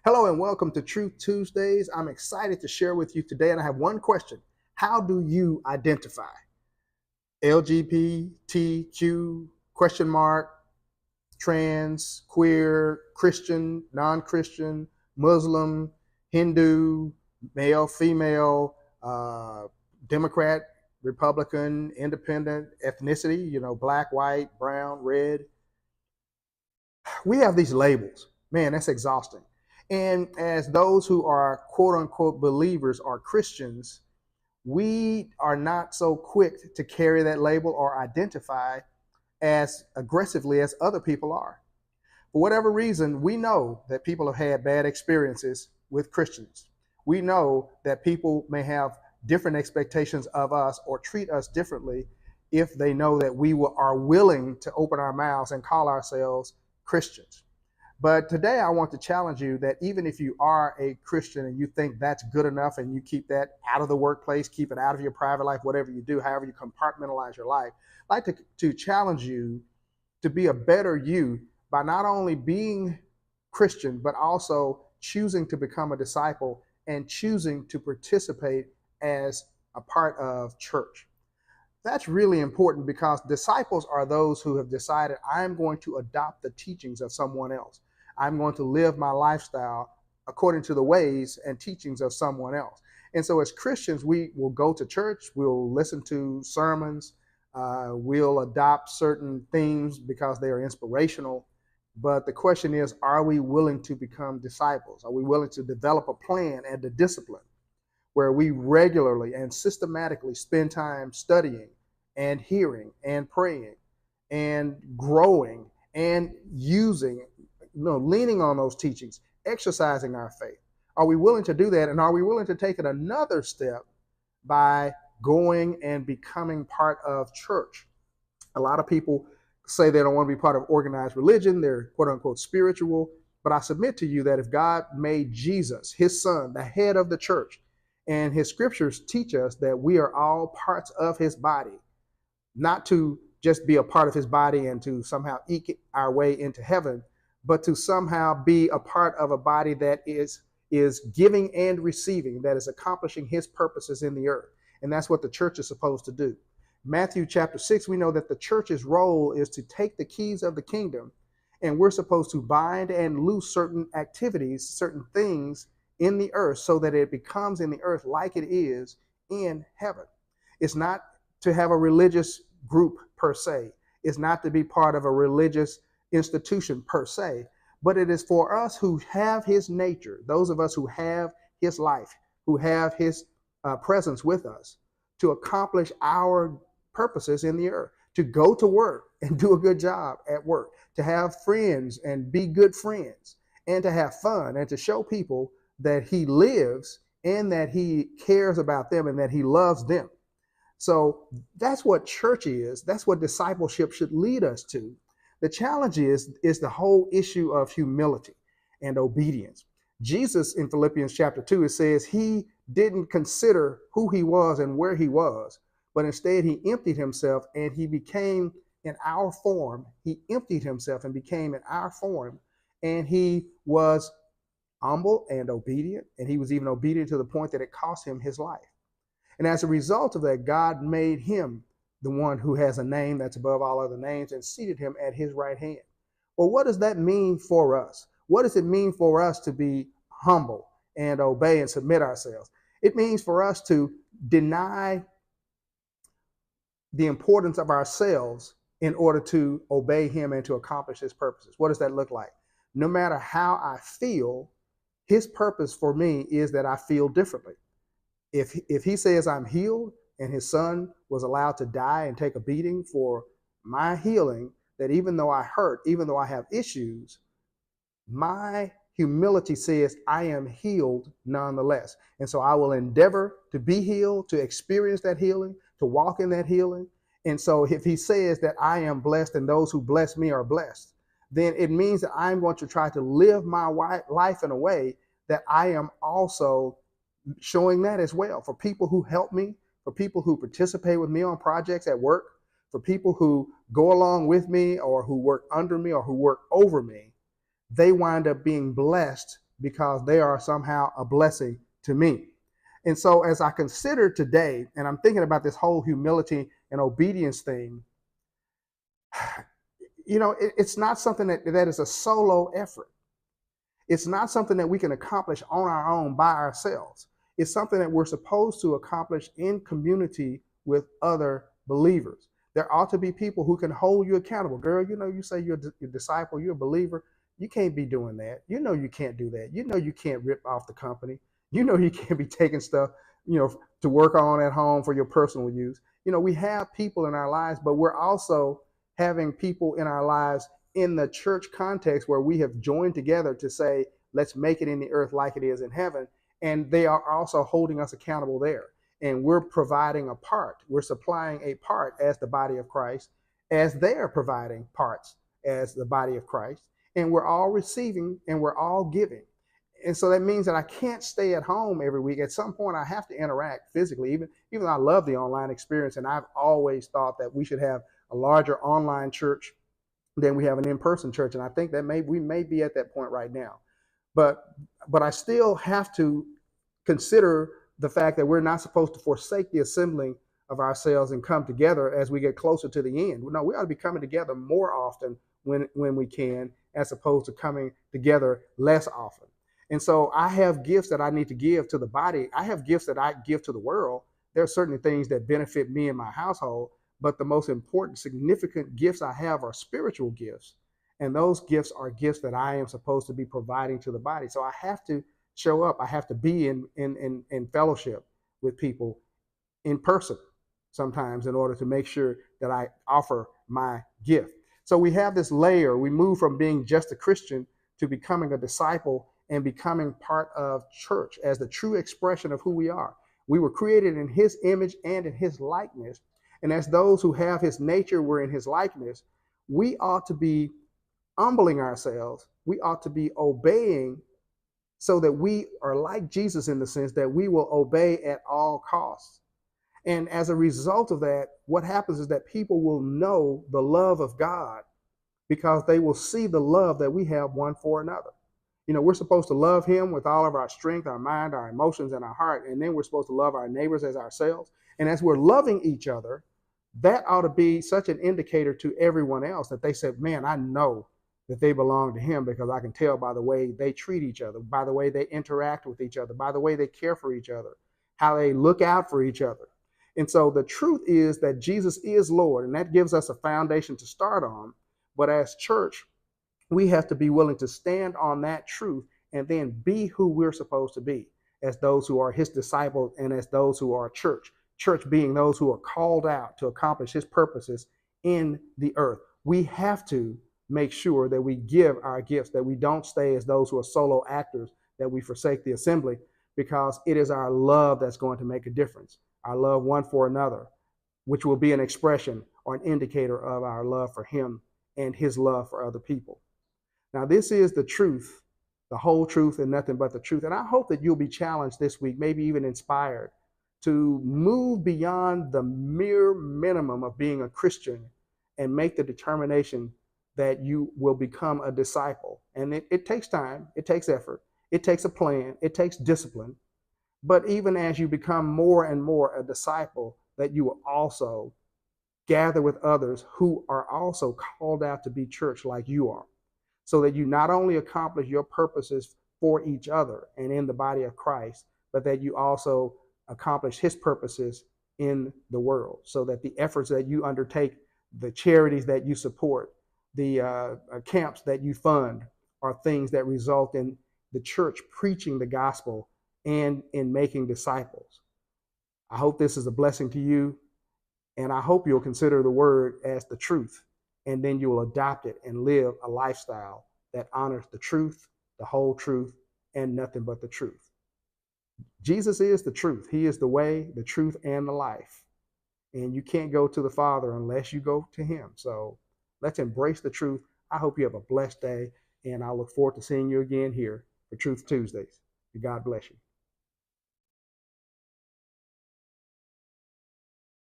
Hello and welcome to Truth Tuesdays. I'm excited to share with you today, and I have one question. How do you identify? LGBTQ, question mark, trans, queer, Christian, non-Christian, Muslim, Hindu, male, female, Democrat, Republican, independent, ethnicity, black, white, brown, red. We have these labels. Man, that's exhausting. And as those who are quote unquote believers or Christians, we are not so quick to carry that label or identify as aggressively as other people are. For whatever reason, we know that people have had bad experiences with Christians. We know that people may have different expectations of us or treat us differently if they know that we are willing to open our mouths and call ourselves Christians. But today I want to challenge you that even if you are a Christian and you think that's good enough and you keep that out of the workplace, keep it out of your private life, whatever you do, however you compartmentalize your life, I'd like to challenge you to be a better you by not only being Christian, but also choosing to become a disciple and choosing to participate as a part of church. That's really important because disciples are those who have decided, I'm going to adopt the teachings of someone else. I'm going to live my lifestyle according to the ways and teachings of someone else. And so as Christians, we will go to church, we'll listen to sermons, we'll adopt certain themes because they are inspirational. But the question is, are we willing to become disciples? Are we willing to develop a plan and a discipline where we regularly and systematically spend time studying and hearing and praying and growing and using, leaning on those teachings, exercising our faith? Are we willing to do that? And are we willing to take it another step by going and becoming part of church? A lot of people say they don't want to be part of organized religion. They're quote unquote spiritual. But I submit to you that if God made Jesus, his son, the head of the church, and his scriptures teach us that we are all parts of his body, not to just be a part of his body and to somehow eke our way into heaven, but to somehow be a part of a body that is giving and receiving, that is accomplishing his purposes in the earth. And that's what the church is supposed to do. Matthew chapter 6, we know that the church's role is to take the keys of the kingdom, and we're supposed to bind and loose certain activities, certain things in the earth so that it becomes in the earth like it is in heaven. It's not to have a religious group per se. It's not to be part of a religious institution per se, but it is for us who have his nature, those of us who have his life, who have his presence with us, to accomplish our purposes in the earth, to go to work and do a good job at work, to have friends and be good friends, and to have fun and to show people that he lives and that he cares about them and that he loves them. So that's what church is. That's what discipleship should lead us to. The challenge is the whole issue of humility and obedience. Jesus in Philippians chapter 2, it says he didn't consider who he was and where he was, but instead he emptied himself and he became in our form. He emptied himself and became in our form, and he was humble and obedient, and he was even obedient to the point that it cost him his life. And as a result of that, God made him the one who has a name that's above all other names and seated him at his right hand. Well, what does that mean for us? What does it mean for us to be humble and obey and submit ourselves? It means for us to deny the importance of ourselves in order to obey him and to accomplish his purposes. What does that look like? No matter how I feel, his purpose for me is that I feel differently. If he says I'm healed and his son was allowed to die and take a beating for my healing, that even though I hurt, even though I have issues, my humility says I am healed nonetheless. And so I will endeavor to be healed, to experience that healing, to walk in that healing. And so if he says that I am blessed and those who bless me are blessed, then it means that I'm going to try to live my life in a way that I am also showing that as well. For people who help me, for people who participate with me on projects at work, for people who go along with me or who work under me or who work over me, they wind up being blessed because they are somehow a blessing to me. And so as I consider today, and I'm thinking about this whole humility and obedience thing, it's not something that is a solo effort. It's not something that we can accomplish on our own by ourselves. It's something that we're supposed to accomplish in community with other believers. There ought to be people who can hold you accountable. Girl, you say you're a disciple, you're a believer. You can't be doing that. You can't do that. You can't rip off the company. You can't be taking stuff, to work on at home for your personal use. We have people in our lives, but we're also having people in our lives in the church context where we have joined together to say, let's make it in the earth like it is in heaven. And they are also holding us accountable there. And we're providing a part. We're supplying a part as the body of Christ, as they are providing parts as the body of Christ. And we're all receiving and we're all giving. And so that means that I can't stay at home every week. At some point, I have to interact physically, even though I love the online experience. And I've always thought that we should have a larger online church than we have an in-person church. And I think that we may be at that point right now. But I still have to consider the fact that we're not supposed to forsake the assembling of ourselves and come together as we get closer to the end. No, we ought to be coming together more often when we can, as opposed to coming together less often. And so I have gifts that I need to give to the body. I have gifts that I give to the world. There are certainly things that benefit me and my household, but the most important, significant gifts I have are spiritual gifts. And those gifts are gifts that I am supposed to be providing to the body. So I have to show up. I have to be in fellowship with people in person sometimes in order to make sure that I offer my gift. So we have this layer. We move from being just a Christian to becoming a disciple and becoming part of church as the true expression of who we are. We were created in his image and in his likeness. And as those who have his nature were in his likeness, we ought to be humbling ourselves. We ought to be obeying so that we are like Jesus in the sense that we will obey at all costs. And as a result of that, what happens is that people will know the love of God because they will see the love that we have one for another. We're supposed to love him with all of our strength, our mind, our emotions, and our heart. And then we're supposed to love our neighbors as ourselves. And as we're loving each other, that ought to be such an indicator to everyone else that they said, man, I know that they belong to him because I can tell by the way they treat each other, by the way they interact with each other, by the way they care for each other, how they look out for each other. And so the truth is that Jesus is Lord, and that gives us a foundation to start on. But as church, we have to be willing to stand on that truth and then be who we're supposed to be as those who are his disciples and as those who are church. Church being those who are called out to accomplish his purposes in the earth. We have to make sure that we give our gifts, that we don't stay as those who are solo actors, that we forsake the assembly, because it is our love that's going to make a difference. Our love one for another, which will be an expression or an indicator of our love for him and his love for other people. Now, this is the truth, the whole truth and nothing but the truth. And I hope that you'll be challenged this week, maybe even inspired, to move beyond the mere minimum of being a Christian and make the determination that you will become a disciple. And it takes time, it takes effort, it takes a plan, it takes discipline. But even as you become more and more a disciple, that you will also gather with others who are also called out to be church like you are, so that you not only accomplish your purposes for each other and in the body of Christ, but that you also accomplish his purposes in the world, so that the efforts that you undertake, the charities that you support, the camps that you fund are things that result in the church preaching the gospel and in making disciples. I hope this is a blessing to you, and I hope you'll consider the word as the truth, and then you will adopt it and live a lifestyle that honors the truth, the whole truth, and nothing but the truth. Jesus is the truth. He is the way, the truth, and the life. And you can't go to the Father unless you go to him. So let's embrace the truth. I hope you have a blessed day, and I look forward to seeing you again here for Truth Tuesdays. God bless you.